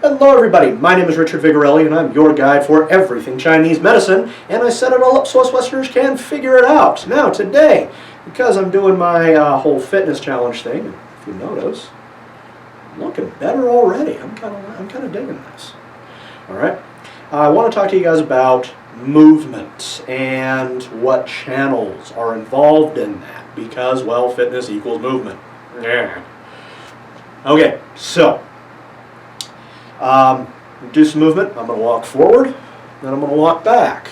Hello everybody, my name is Richard Vigorelli and I'm your guide for everything Chinese medicine, and I set it all up so us Westerners can figure it out. Now today, because I'm doing my whole fitness challenge thing, if you notice, I'm looking better already. I'm kind of digging this. Alright, I want to talk to you guys about movement and what channels are involved in that, because, well, fitness equals movement. Yeah. Okay, so do some movement. I'm going to walk forward, then I'm going to walk back.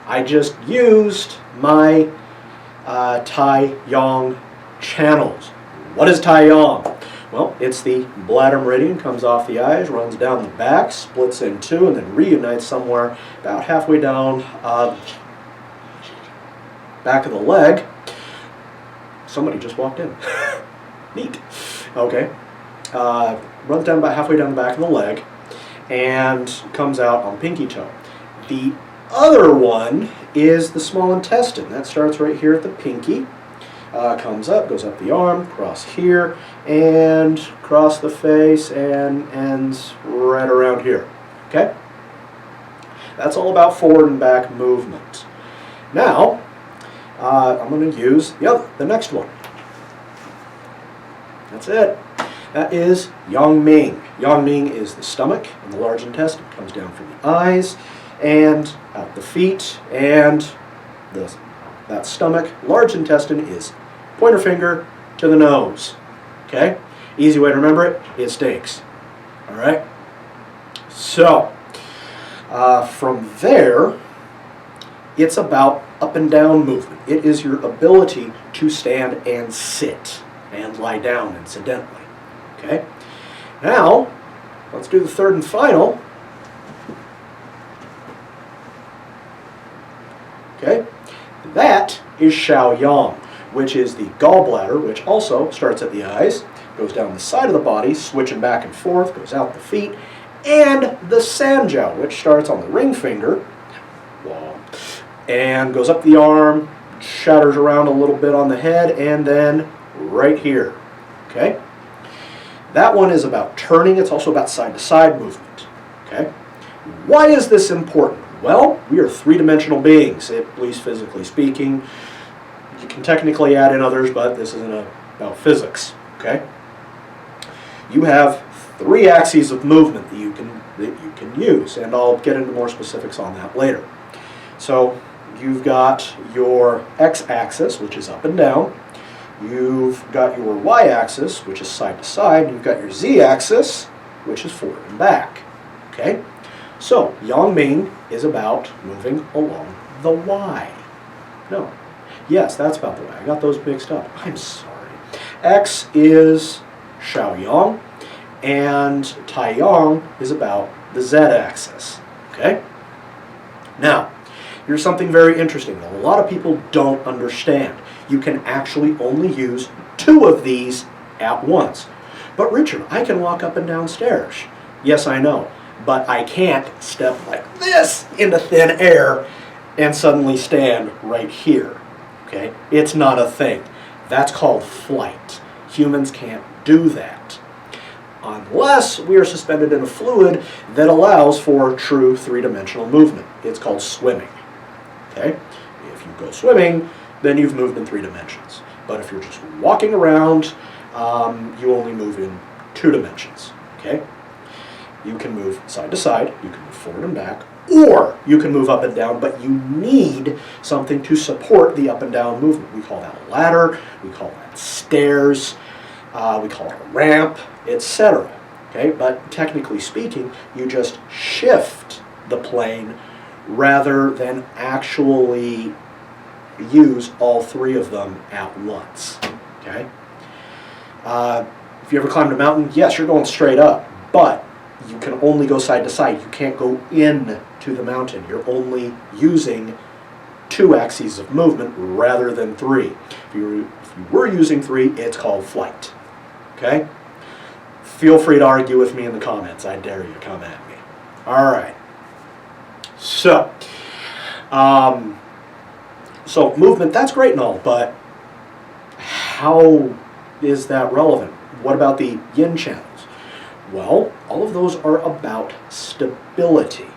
I just used my Taiyong Channels. What is Taiyong? Well, it's the bladder meridian, comes off the eyes, runs down the back, splits in two, and then reunites somewhere about halfway down back of the leg. Somebody just walked in. Neat. Okay. Runs down about halfway down the back of the leg and comes out on pinky toe. The other one is the small intestine. That starts right here at the pinky, comes up, goes up the arm, across here, and across the face, and ends right around here. Okay? That's all about forward and back movement. Now, I'm going to use the next one. That's it. That is Yang Ming. Yang Ming is the stomach and the large intestine. It comes down from the eyes and out the feet, and that stomach, large intestine, is pointer finger to the nose. Okay? Easy way to remember it, it stinks. Alright? So, from there, it's about up and down movement. It is your ability to stand and sit and lie down incidentally. Okay? Now, let's do the third and final. Okay? That is Shaoyang, which is the gallbladder, which also starts at the eyes, goes down the side of the body, switching back and forth, goes out the feet, and the sanjiao, which starts on the ring finger, and goes up the arm, shatters around a little bit on the head, and then right here. Okay? That one is about turning. It's also about side-to-side movement. Okay? Why is this important? Well, we are three-dimensional beings, at least physically speaking. You can technically add in others, but this isn't about physics. Okay? You have three axes of movement that you can use, and I'll get into more specifics on that later. So you've got your x-axis, which is up and down. You've got your y-axis, which is side to side. You've got your z-axis, which is forward and back. Okay? So, Yang Ming is about moving along the y. No. Yes, that's about the y. I got those mixed up. I'm sorry. X is Shaoyang, and Taiyong is about the z-axis. Okay? Now, here's something very interesting that a lot of people don't understand. You can actually only use two of these at once. But Richard, I can walk up and down stairs. Yes, I know. But I can't step like this into thin air and suddenly stand right here. Okay? It's not a thing. That's called flight. Humans can't do that, unless we are suspended in a fluid that allows for true three-dimensional movement. It's called swimming. Okay? If you go swimming, then you've moved in 3 dimensions. But if you're just walking around, you only move in 2 dimensions. Okay? You can move side to side, you can move forward and back, or you can move up and down, but you need something to support the up and down movement. We call that a ladder, we call that stairs, we call it a ramp, etc. Okay? But technically speaking, you just shift the plane rather than actually use all 3 of them at once. Okay? If you ever climbed a mountain, yes, you're going straight up, but you can only go side to side. You can't go in to the mountain. You're only using 2 axes of movement rather than 3. If you were using 3, it's called flight. Okay? Feel free to argue with me in the comments. I dare you, come at me. All right. So, so movement, that's great and all, but how is that relevant? What about the Yin Channels? Well, all of those are about stability.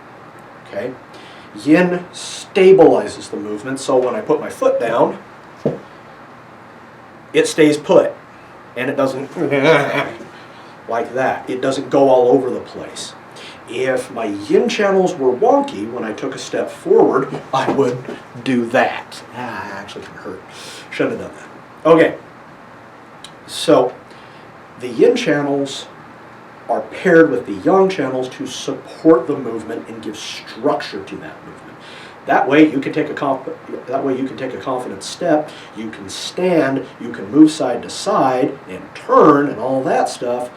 Okay? Yin stabilizes the movement, so when I put my foot down, it stays put, and it doesn't like that. It doesn't go all over the place. If my yin channels were wonky, when I took a step forward, I would do that. Actually can hurt. Shouldn't have done that. Okay, so the yin channels are paired with the yang channels to support the movement and give structure to that movement. That way you can take a confident step, you can stand, you can move side to side and turn and all that stuff,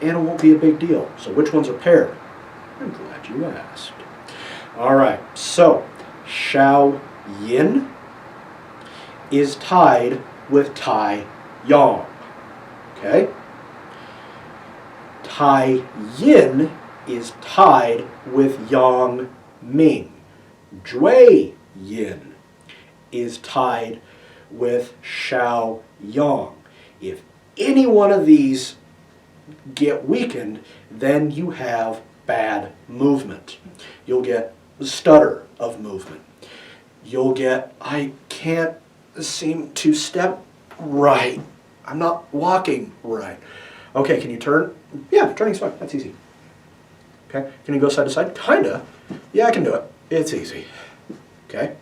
and it won't be a big deal. So which ones are paired? I'm glad you asked. All right, so Shao Yin is tied with Tai Yang. Okay? Tai Yin is tied with Yang Ming. Jui Yin is tied with Shao Yang. If any one of these get weakened, then you have bad movement. You'll get stutter of movement. You'll get, I can't seem to step right. I'm not walking right. Okay, can you turn? Yeah, turning's fine. That's easy. Okay, can you go side to side? Kinda. Yeah, I can do it. It's easy. Okay,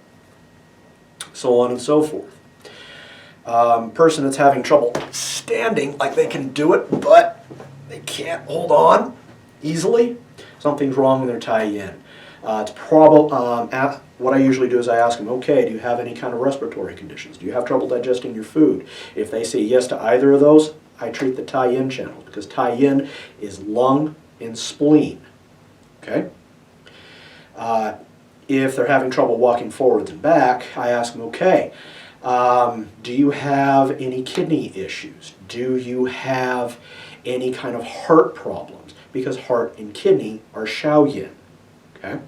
so on and so forth. Person that's having trouble standing, like they can do it, but they can't hold on easily, something's wrong with their Tai Yin. It's probably, what I usually do is I ask them, okay, do you have any kind of respiratory conditions? Do you have trouble digesting your food? If they say yes to either of those, I treat the Taiyong Channel, because Taiyong is lung and spleen. Okay? If they're having trouble walking forwards and back, I ask them, okay, do you have any kidney issues? Do you have any kind of heart problems? Because heart and kidney are Shao Yin. Okay?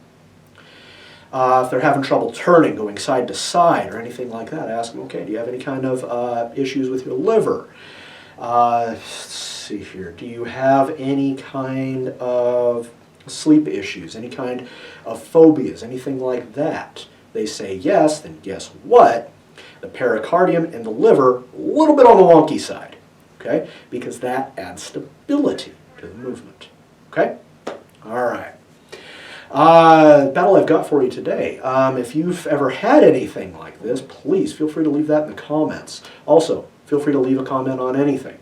If they're having trouble turning, going side to side, or anything like that, I ask them, okay, do you have any kind of issues with your liver? Let's see here. Do you have any kind of sleep issues, any kind of phobias, anything like that? They say yes, then guess what? The pericardium and the liver, a little bit on the wonky side, okay? Because that adds stability to the movement, okay? All right. That's all I've got for you today. If you've ever had anything like this, please feel free to leave that in the comments. Also, feel free to leave a comment on anything.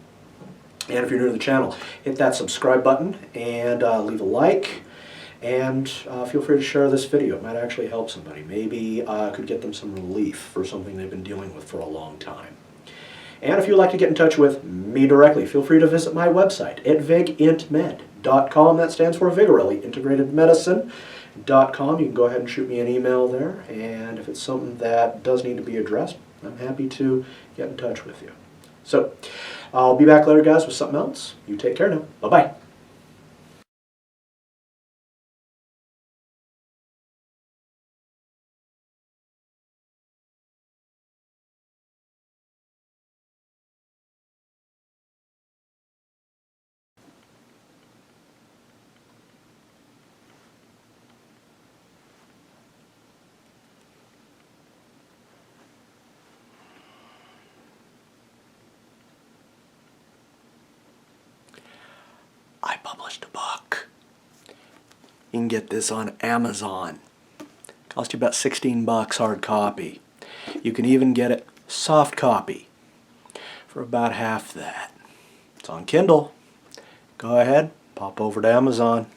And if you're new to the channel, hit that subscribe button and leave a like. And feel free to share this video. It might actually help somebody. Maybe could get them some relief for something they've been dealing with for a long time. And if you'd like to get in touch with me directly, feel free to visit my website at vigintmed.com. That stands for Vigorelli Integrated Medicine.com. You can go ahead and shoot me an email there. And if it's something that does need to be addressed, I'm happy to get in touch with you. So, I'll be back later, guys, with something else. You take care now. Bye-bye. I published a book. You can get this on Amazon. Cost you about 16 bucks hard copy. You can even get it soft copy for about half that. It's on Kindle. Go ahead, pop over to Amazon.